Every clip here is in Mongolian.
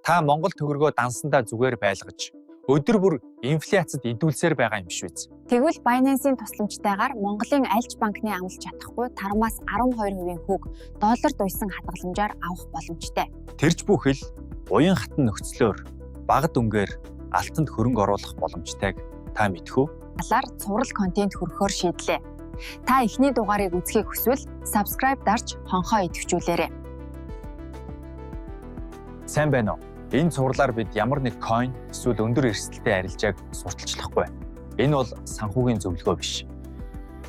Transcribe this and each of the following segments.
Та Монгол төгрөгөө дансандаа зүгээр байлгаж, өдөр бүр инфляцид идүүлсээр байгаа юм биш үү? Тэгвэл Binance-ийн тусламжтайгаар Монголын аль ч банкны амлаж чадахгүй тарамаас 12% хүүг долларт уйсан хадгаламжаар авах боломжтой. Тэрч бүхэл уян хатан нөхцлөөр бага дүнгээр алтанд хөрөнгө оруулах боломжтойг та мэдэх үү? Талаар цуврал контент хүргэхээр шийдлээ. Та эхний дугаарыг үзэхийг хүсвэл subscribe дарж хонхоо идэвхжүүлээрэй. Сайн байна уу? Энэ цувралаар бид ямар нэг coin эсвэл өндөр эрсдэлтэй арилжааг сурталчлахгүй. Энэ бол санхүүгийн зөвлөгөө биш.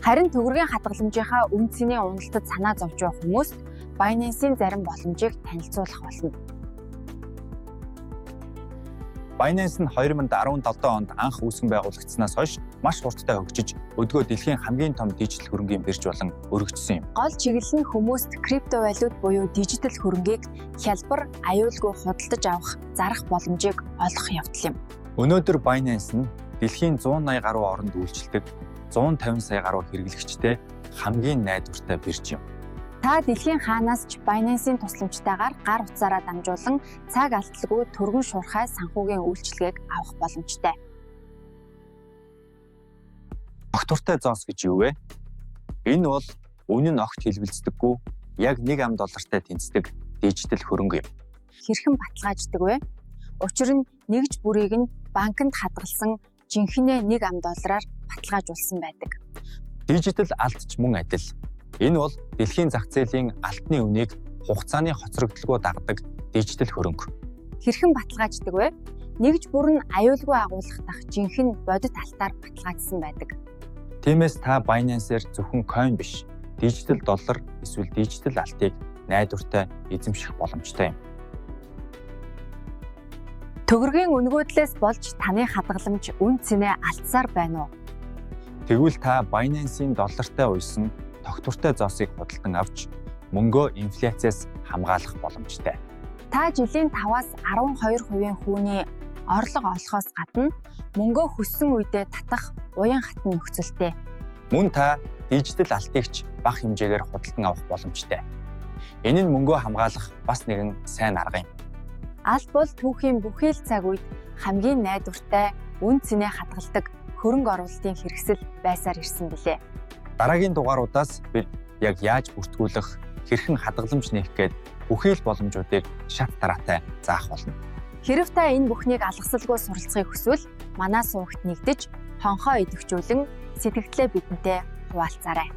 Харин төгрөгийн хадгаламжийнхаа үн цэнийн уналтад санаа зовж байгаа хүмүүст Binance-ийн зарим боломжийг танилцуулах болно. Binance нь 2017 онд анх үүсгэн байгуулагдсанаас хойш маш хурдтай хөгжиж, өдгөө дэлхийн хамгийн том дижитал хөрөнгийн бирж болон өргөжсөн юм. Гол чиглэл нь хүмүүст криптовалют буюу дижитал хөрөнгийг хялбар, аюулгүй худалдаж авах зарах боломжийг олох явдал юм. Өнөөдөр Binance нь дэлхийн 180 гаруй оронд үйлчилдэг 150 сая гаруй хэрэглэгчтэй хамгийн найдвартай бирж юм. Та дэлхийн хаанаас ч Binance-ийн тусламжтайгаар гар утсаараа дамжуулан цаг алдалгүй түргэн шуурхай санхүүгийн үйлчилгээг авах боломжтой. Тогтвортой зоос гэж юу вэ? Энэ бол үнэн нь огт хэлбэлцдэггүй, яг 1 ам доллартай тэнцдэг дижитал хөрөнгө юм. Хэрхэн баталгааждаг вэ? Учир нь нэгж бүрийг нь банкнд хадгалсан жинхэнэ 1 ам доллараар баталгаажуулсан байдаг. Дижитал алтч мөн адил. Энэ бол дэлхийн зах зээлийн алтны үнийг хугацааны хоцрогдолгүй дагдаг дижитал хөрөнгө. Хэрхэн баталгааждаг вэ? Нэгж бүр нь аюулгүй агуулгах дах жинхэнэ бодит алтаар баталгаажсан байдаг. Тиймээс та Binance-ээр зөвхөн coin биш, дижитал доллар эсвэл дижитал алтыг найдвартай эзэмших боломжтой юм. Төгрөгийн өнгөөдлөөс болж таны хадгаламж үн цэнэ алдсаар байна уу? Тэгвэл та Binance-ийн доллартай уйсан тогтвортой зоосыг худалдан авч мөнгөө инфляциас хамгаалах боломжтой. Та жилийн 5-аас 12% хүүний орлого олохоос гадна мөнгөө хүссэн үедээ татах уян хатан нөхцөлтэй. Мөн та дижитал алтыг бага хэмжээгээр худалдан авах боломжтой. Энэ нь мөнгөө хамгаалах бас нэгэн сайн арга юм. Алт бол түүхийн бүхий л цаг үед хамгийн найдвартай үн цэнэ хадгалдаг хөрөнгө оруулалтын хэрэгсэл байсаар ирсэн билээ. Дараагийн дугааруудаас бид яг яаж бүртгүүлэх, хэрхэн хадгаламж нээх гээд бүхий л боломжуудыг шат дараатай заах болно. Хэрэв та энэ бүхнийг алгасалгүй суралцахыг хүсвэл манай сувагт нэгдэж, хонхоо идэвхжүүлэн сэтгэгдлээ бидэнтэй хуваалцаарай.